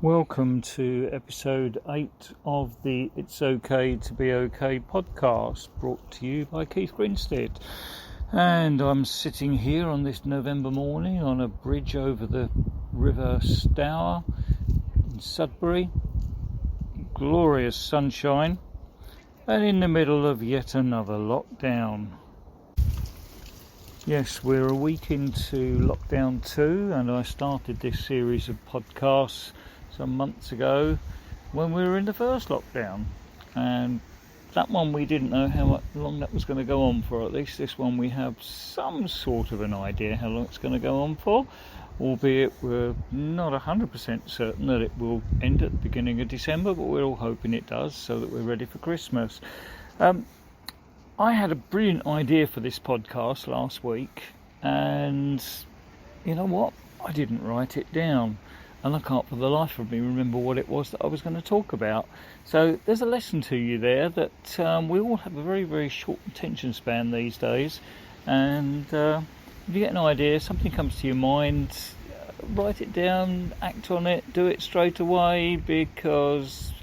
Welcome to episode 8 of the It's Okay to Be Okay podcast, brought to you by Keith Grinstead. And I'm sitting here on this November morning on a bridge over the River Stour in Sudbury. Glorious sunshine, and in the middle of yet another lockdown. Yes, we're a week into lockdown 2, and I started this series of podcasts some months ago when we were in the first lockdown, and that one we didn't know how long that was going to go on for. At least this one we have some sort of an idea how long it's going to go on for, albeit we're not 100% certain that it will end at the beginning of December, but we're all hoping it does so that we're ready for Christmas. I had a brilliant idea for this podcast last week, and you know what? I didn't write it down. And I can't for the life of me remember what it was that I was going to talk about. So there's a lesson to you there that we all have a very, very short attention span these days. And if you get an idea, something comes to your mind, write it down, act on it, do it straight away, because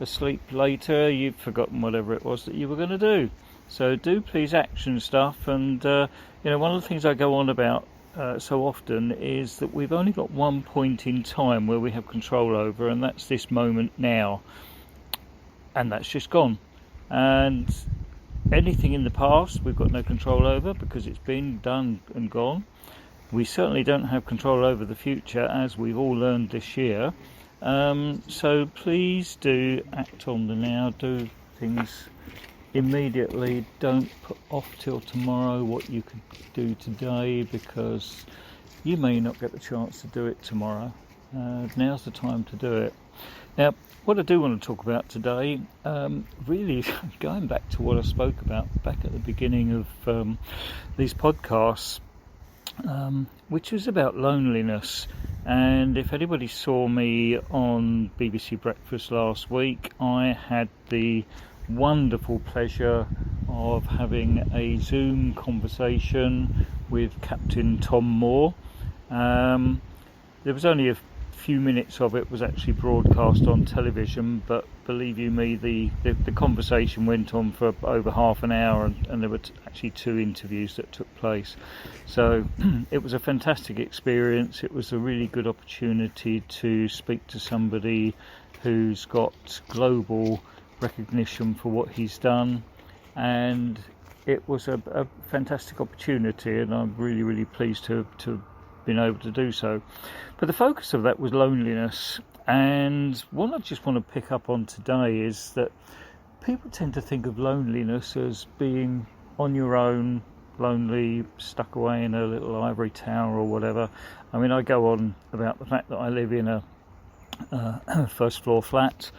asleep later you've forgotten whatever it was that you were going to do. So do please action stuff. And one of the things I go on about so often is that we've only got one point in time where we have control over, and that's this moment now, and that's just gone. And anything in the past we've got no control over because it's been done and gone. We certainly don't have control over the future, as we've all learned this year. So please do act on the now, do things immediately. Don't put off till tomorrow what you could do today, because you may not get the chance to do it tomorrow. Now's the time to do it. Now, what I do want to talk about today, really going back to what I spoke about back at the beginning of these podcasts, which was about loneliness. And if anybody saw me on BBC Breakfast last week, I had the wonderful pleasure of having a Zoom conversation with Captain Tom Moore. There was only a few minutes of it was actually broadcast on television, but believe you me, the conversation went on for over half an hour, and there were actually 2 interviews that took place. So it was a fantastic experience. It was a really good opportunity to speak to somebody who's got global recognition for what he's done, and it was a fantastic opportunity, and I'm really, really pleased to have been able to do so. But the focus of that was loneliness, and what I just want to pick up on today is that people tend to think of loneliness as being on your own, lonely, stuck away in a little ivory tower or whatever. I mean, I go on about the fact that I live in a first floor flat.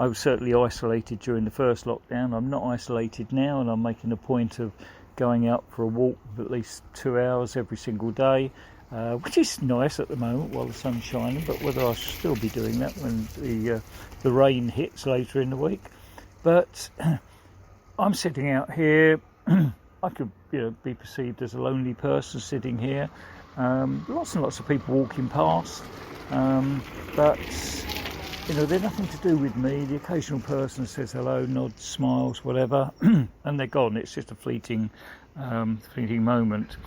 I was certainly isolated during the first lockdown. I'm not isolated now, and I'm making a point of going out for a walk of at least 2 hours every single day, which is nice at the moment while the sun's shining, but whether I should still be doing that when the rain hits later in the week. But I'm sitting out here. I could be perceived as a lonely person sitting here. Lots and lots of people walking past, but they're nothing to do with me. The occasional person says hello, nods, smiles, whatever, and they're gone. It's just a fleeting moment.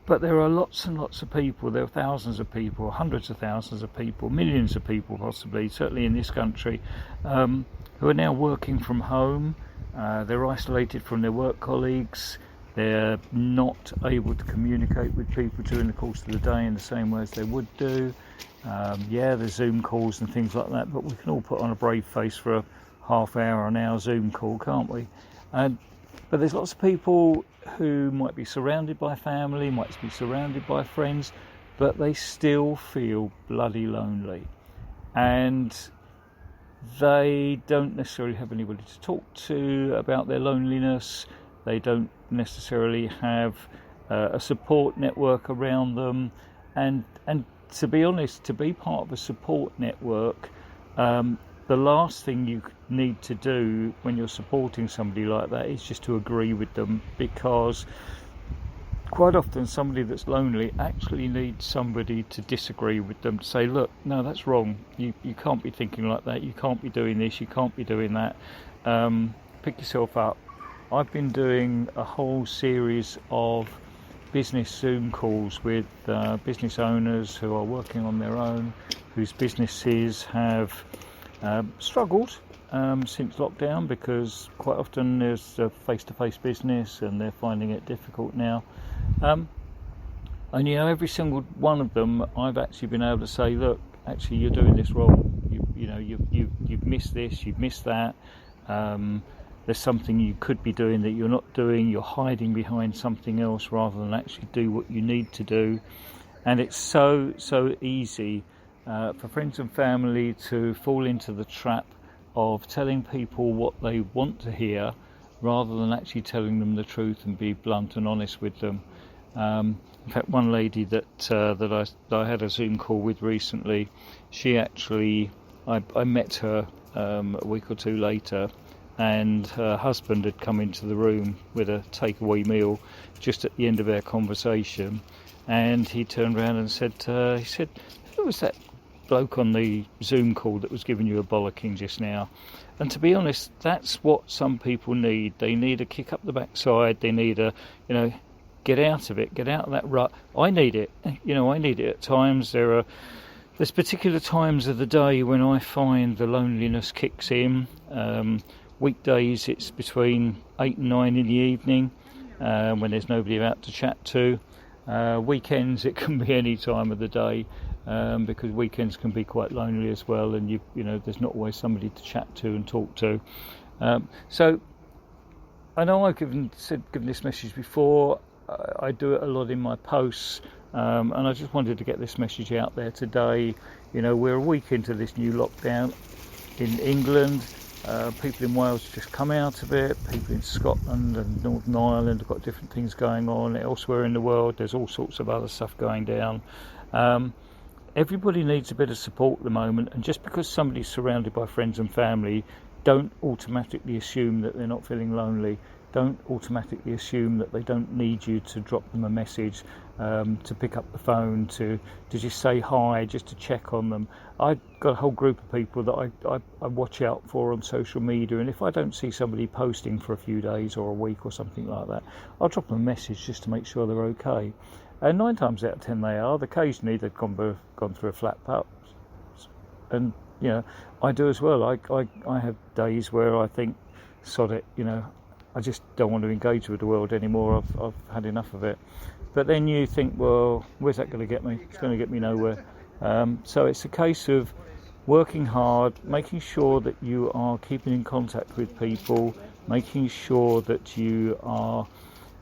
But there are lots and lots of people. There are thousands of people, hundreds of thousands of people, millions of people possibly, certainly in this country, who are now working from home. They're isolated from their work colleagues. They're not able to communicate with people during the course of the day in the same way as they would do. There's Zoom calls and things like that, but we can all put on a brave face for a half hour, an hour Zoom call, can't we? But there's lots of people who might be surrounded by family, might be surrounded by friends, but they still feel bloody lonely. And they don't necessarily have anybody to talk to about their loneliness. They don't necessarily have a support network around them. And to be honest, to be part of a support network, the last thing you need to do when you're supporting somebody like that is just to agree with them, because quite often somebody that's lonely actually needs somebody to disagree with them, to say, look, no, that's wrong, you can't be thinking like that, you can't be doing this, you can't be doing that, pick yourself up. I've been doing a whole series of business Zoom calls with business owners who are working on their own, whose businesses have struggled since lockdown, because quite often there's a face-to-face business and they're finding it difficult now. And every single one of them, I've actually been able to say, look, actually you're doing this wrong. You've missed this, you've missed that. There's something you could be doing that you're not doing. You're hiding behind something else rather than actually do what you need to do. And it's so easy for friends and family to fall into the trap of telling people what they want to hear rather than actually telling them the truth and be blunt and honest with them. In fact, one lady that I had a Zoom call with recently, she actually, I met her a week or two later, and her husband had come into the room with a takeaway meal just at the end of our conversation, and he turned around and said, who was that bloke on the Zoom call that was giving you a bollocking just now? And to be honest, that's what some people need. They need a kick up the backside. They need a, get out of it, get out of that rut. I need it. I need it at times. There's particular times of the day when I find the loneliness kicks in. Weekdays it's between 8 and 9 in the evening when there's nobody about to chat to. Weekends it can be any time of the day, because weekends can be quite lonely as well, and there's not always somebody to chat to and talk to. So I know I've given this message before. I do it a lot in my posts, and I just wanted to get this message out there today. We're a week into this new lockdown in England. People in Wales have just come out of it. People in Scotland and Northern Ireland have got different things going on. Elsewhere in the world, there's all sorts of other stuff going down. Everybody needs a bit of support at the moment, and just because somebody's surrounded by friends and family, don't automatically assume that they're not feeling lonely. Don't automatically assume that they don't need you to drop them a message, to pick up the phone, to just say hi, just to check on them. I've got a whole group of people that I watch out for on social media, and if I don't see somebody posting for a few days or a week or something like that, I'll drop them a message just to make sure they're okay. And 9 times out of 10 they are. Occasionally they've gone through a flat patch, and I do as well. I have days where I think, sod it, I just don't want to engage with the world anymore. I've had enough of it. But then you think, well, where's that going to get me? It's going to get me nowhere. So it's a case of working hard, making sure that you are keeping in contact with people, making sure that you are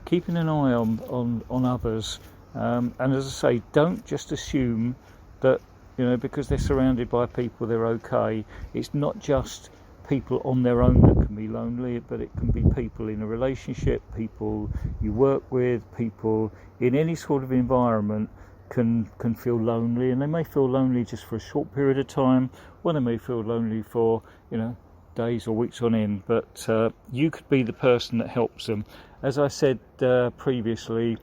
keeping an eye on others. And as I say, don't just assume that, because they're surrounded by people, they're okay. It's not just people on their own that can be lonely, but it can be people in a relationship, people you work with, people in any sort of environment can feel lonely, and they may feel lonely just for a short period of time, or they may feel lonely for days or weeks on end, but you could be the person that helps them. As I said previously,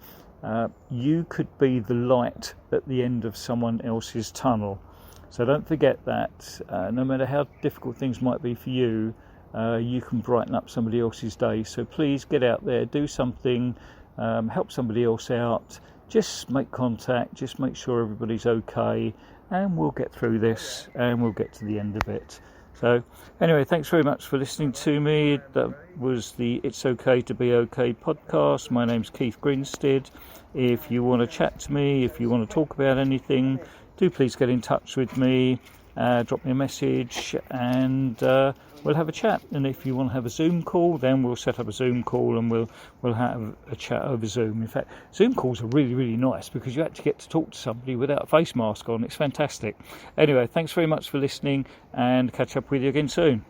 you could be the light at the end of someone else's tunnel. So don't forget that no matter how difficult things might be for you, you can brighten up somebody else's day. So please get out there, do something, help somebody else out, just make contact, just make sure everybody's okay, and we'll get through this and we'll get to the end of it. So anyway, thanks very much for listening to me. That was the It's Okay to Be Okay podcast. My name's Keith Grinstead. If you want to chat to me, if you want to talk about anything, do please get in touch with me, drop me a message, and we'll have a chat. And if you want to have a Zoom call, then we'll set up a Zoom call and we'll have a chat over Zoom. In fact, Zoom calls are really, really nice because you actually get to talk to somebody without a face mask on. It's fantastic. Anyway, thanks very much for listening, and catch up with you again soon.